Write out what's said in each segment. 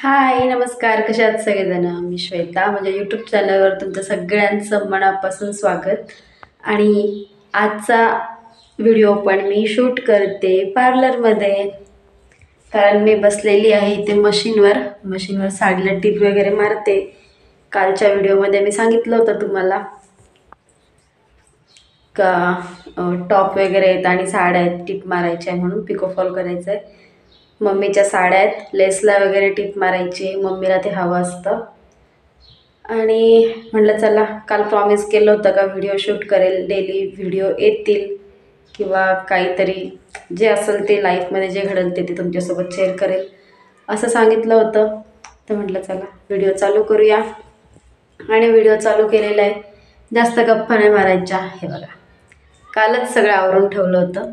हाय, नमस्कार. कशा आहात सगळेजण? मी श्वेता. माझ्या यूट्यूब चॅनलवर तुमचं सगळ्यांचं मनापासून स्वागत. आणि आजचा व्हिडिओ पण मी शूट करते पार्लरमध्ये, कारण मी बसलेली आहे इथे मशीनवर साडीला टीप वगैरे मारते. कालच्या व्हिडिओमध्ये मी सांगितलं होतं तुम्हाला का टॉप वगैरे आहेत आणि साड्या आहेत, टीप मारायची आहे म्हणून पिकोफॉल करायचं आहे. मम्मीच्या साड्या आहेत, लेसला वगैरे टीप मारायची, मम्मीला ते हवं असतं. आणि म्हटलं चला, काल प्रॉमिस केलं होतं का व्हिडिओ शूट करेल, डेली व्हिडिओ येतील किंवा काहीतरी जे असेल ते लाईफमध्ये जे घडेल ते तुमच्यासोबत शेअर करेल असं सांगितलं होतं. तर म्हटलं चला व्हिडिओ चालू करूया. आणि व्हिडिओ चालू केलेला आहे. जास्त गप्पा नाही मारायच्या. हे बघा, कालच सगळं आवरून ठेवलं होतं.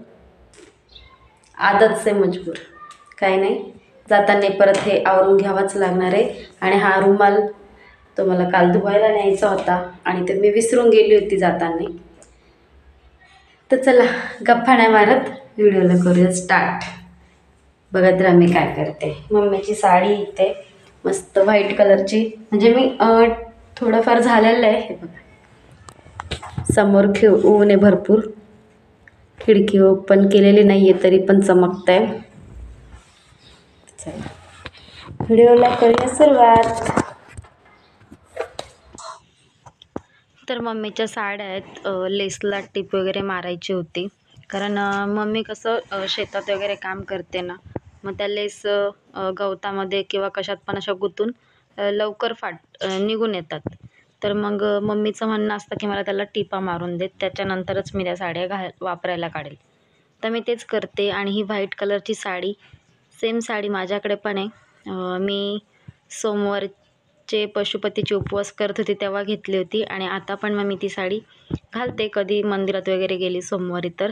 आदत से मजबूर, काही नाही, जाताना परत हे आवरून घ्यावाच लागणार आहे. आणि हा रुमाल तो मला काल धुवायला न्यायचा होता आणि ते मी विसरून गेली होती जाताना. तर चला गप्पा नाही मारत, व्हिडिओला करूया स्टार्ट. बघत राहा मी काय करते. मम्मीची साडी इथे मस्त व्हाईट कलरची, म्हणजे मी थोडंफार झालेलं आहे. हे बघा, समोर ऊन आहे भरपूर, खिडकी ओपन केलेली नाही आहे तरी पण चमकत आहे. चला व्हिडिओला करूया सुरुवात. तर मम्मीच्या साड्या आहेत, लेसला टीप वगैरे मारायची होती. कारण मम्मी कसं शेतात वगैरे काम करते ना, मग त्या लेस गवतामध्ये किंवा कशात पण अशा गुंतून लवकर निघून येतात. तर मग मम्मीचं म्हणणं असतं की मला त्याला टिपा मारून देत, त्याच्यानंतरच मी त्या साड्या वापरायला काढेल. तर मी तेच करते. आणि ही व्हाईट कलरची साडी, सेम साडी माझ्याकडे पण आहे. मी सोमवारचे पशुपतीचे उपवास करत होते तेव्हा घेतली होती. आणि आता पण मग मी ती साडी घालते कधी मंदिरात वगैरे गेली सोमवारी तर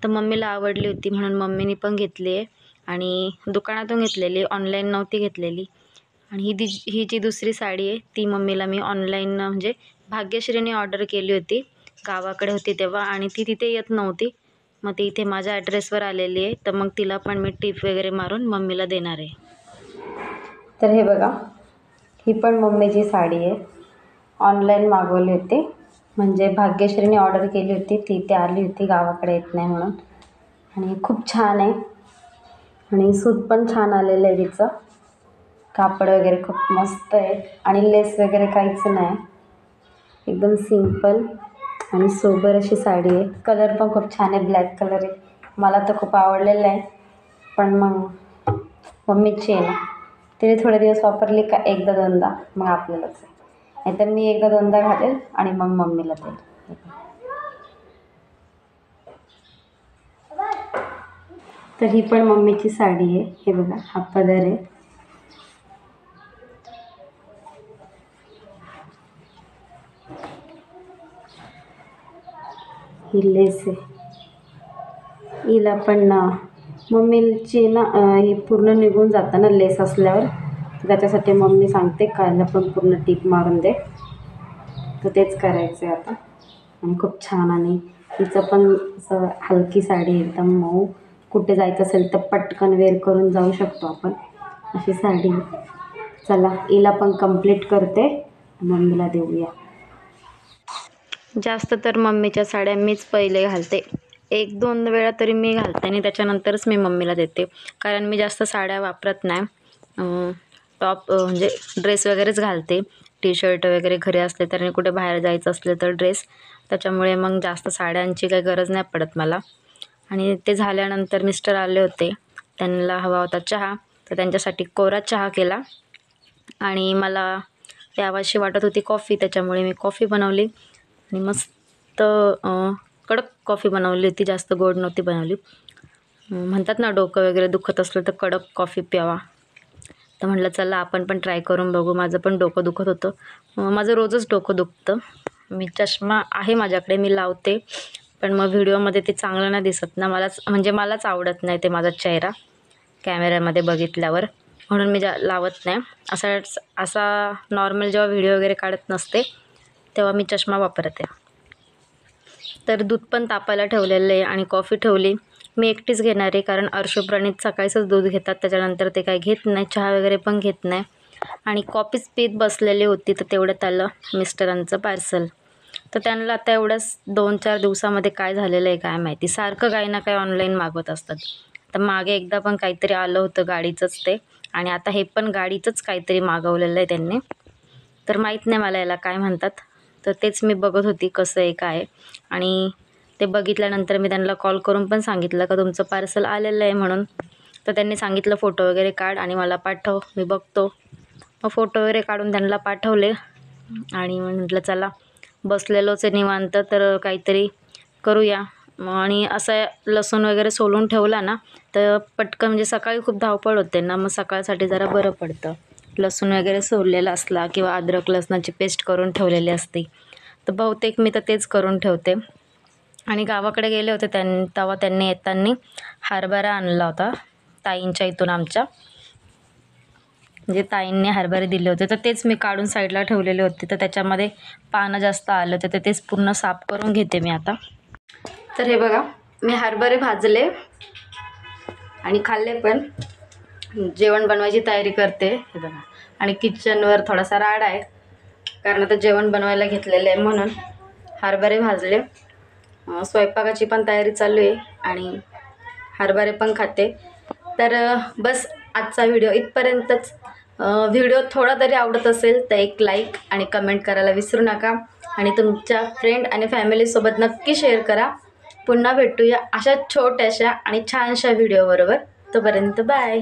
मम्मीला आवडली होती म्हणून मम्मीनी पण घेतली आहे. आणि दुकानातून घेतलेली, ऑनलाईन नव्हती घेतलेली. आणि ही जी दुसरी साडी आहे ती मम्मीला मी ऑनलाईन म्हणजे भाग्यश्रीने ऑर्डर केली होती. गावाकडे होती तेव्हा आणि ती तिथे येत नव्हती. मग ती इथे माझ्या ॲड्रेसवर आलेली आहे. तर मग तिला पण मी टीप वगैरे मारून मम्मीला देणार आहे. तर हे बघा, ही पण मम्मीची साडी आहे. ऑनलाईन मागवली होती, म्हणजे भाग्यश्रीने ऑर्डर केली होती, ती इथे आली होती, गावाकडे येत नाही म्हणून. आणि खूप छान आहे. आणि सूत पण छान आलेलं आहे तिचं. कापड वगैरे खूप मस्त आहे. आणि लेस वगैरे काहीच नाही, एकदम सिंपल आणि सोबर अशी साडी आहे. कलर पण खूप छान आहे, ब्लॅक कलर आहे. मला तर खूप आवडलेलं आहे. पण मग मम्मीची आहे ना, तिने थोडे दिवस वापरली का एकदा दोनदा, मग आपल्यालाच आहे. नाही तर मी एकदा दोनदा घालेल आणि मग मम्मीला देईल. तर ही पण मम्मीची साडी आहे. हे बघा, हा पदर आहे. ही लेस आहे. हिला पण मम्मीची ना ही पूर्ण निघून जातं ना लेस असल्यावर, त्याच्यासाठी मम्मी सांगते का हिला पण पूर्ण टीप मारून दे. तर तेच करायचं आहे आता. आणि खूप छान. आणि हिचं पण असं हलकी साडी, एकदम मऊ, कुठे जायचं असेल तर पटकन वेअर करून जाऊ शकतो आपण, अशी साडी. चला हिला पण कंप्लीट करते, मम्मीला देऊया. जास्त तर मम्मीच्या साड्या मीच पहिले घालते. एक दोन वेळा तरी मी घालते आणि त्याच्यानंतरच मी मम्मीला देते. कारण मी जास्त साड्या वापरत नाही. टॉप म्हणजे ड्रेस वगैरेच घालते. टी शर्ट वगैरे घरी असले तर, आणि कुठे बाहेर जायचं असलं तर ड्रेस. त्याच्यामुळे मग जास्त साड्यांची काही गरज नाही पडत मला. आणि ते झाल्यानंतर मिस्टर आले होते, त्यांना हवा होता चहा, तर त्यांच्यासाठी कोरा चहा केला. आणि मला प्यावीशी वाटत होती कॉफी, त्याच्यामुळे मी कॉफी बनवली. आणि मस्त कडक कॉफी बनवली होती, जास्त गोड नव्हती बनवली. म्हणतात ना, डोकं वगैरे दुखत असलं तर कडक कॉफी प्यावा. तर म्हटलं चला आपण पण ट्राय करून बघू. माझं पण डोकं दुखत होतं, माझं रोजच डोकं दुखतं. मी चष्मा आहे माझ्याकडे, मी लावते, पण मग व्हिडिओमध्ये ते चांगलं नाही दिसत ना, मलाच आवडत नाही ते माझा चेहरा कॅमेऱ्यामध्ये बघितल्यावर, म्हणून मी लावत नाही. असा नॉर्मल जेव्हा व्हिडिओ वगैरे काढत नसते तेव्हा मी चष्मा वापरते. तर दूध पण तापायला ठेवलेलं आहे आणि कॉफी ठेवली. मी एकटीच घेणार आहे, कारण अर्शू प्रणीत सकाळीच दूध घेतात, त्याच्यानंतर ते काही घेत नाही, चहा वगैरे पण घेत नाही. आणि कॉफीच पीत बसलेली होती, तर तेवढ्यात आलं मिस्टरांचं पार्सल. तर त्यांना आता एवढ्याच 2-4 दिवसामध्ये काय झालेलं आहे काय माहिती, सारखं काही ना काही ऑनलाईन मागवत असतात. तर मागे एकदा पण काहीतरी आलं होतं गाडीचंच ते, आणि आता हे पण गाडीचंच काहीतरी मागवलेलं आहे त्यांनी. तर माहीत नाही मला याला काय म्हणतात. तर तेच मी बघत होती कसं आहे काय आहे. आणि ते बघितल्यानंतर मी त्यांना कॉल करून पण सांगितलं का तुमचं पार्सल आलेलं आहे म्हणून. तर त्यांनी सांगितलं फोटो वगैरे काढ आणि मला पाठव, मी बघतो. मग फोटो वगैरे काढून त्यांना पाठवले आणि म्हटलं चला बसलेलोच आहे निवांत, तर काहीतरी करूया. आणि असं लसूण वगैरे सोलून ठेवला ना तर पटकन, म्हणजे सकाळी खूप धावपळ होते ना, मग सकाळसाठी जरा बरं पडतं. लसूण वगैरे सोललेला असला किंवा अद्रक लसणाची पेस्ट करून ठेवलेली असते. तर बहुतेक मी तर तेच करून ठेवते. आणि गावाकडे गेले होते तेव्हा त्यांनी येताना हरभरा आणला होता ताईंच्या इथून आमच्या, म्हणजे ताईंनी हरभरे दिले होते. तर तेच मी काढून साईडला ठेवलेले होते. तर त्याच्यामध्ये पानं जास्त आलं होतं, तर तेच पूर्ण साफ करून घेते मी आता. तर हे बघा, मी हरभरे भाजले आणि खाल्ले पण. जेवण बनवायची तयारी करते हे बघा. आणि किचनवर थोडासा राडा आहे, कारण आता जेवण बनवायला घेतलेलं आहे म्हणून. हरभरे भाजले, स्वयंपाकाची पण तयारी चालू आहे आणि हरभरे पण खाते. तर बस आजचा व्हिडिओ इथपर्यंतच. व्हिडिओ थोडा तरी आवडत असेल तर एक लाईक आणि कमेंट करायला विसरू नका. आणि तुमच्या फ्रेंड आणि फॅमिलीसोबत नक्की शेअर करा. पुन्हा भेटूया अशा छोट्याशा आणि छानशा व्हिडिओबरोबर. तोपर्यंत बाय.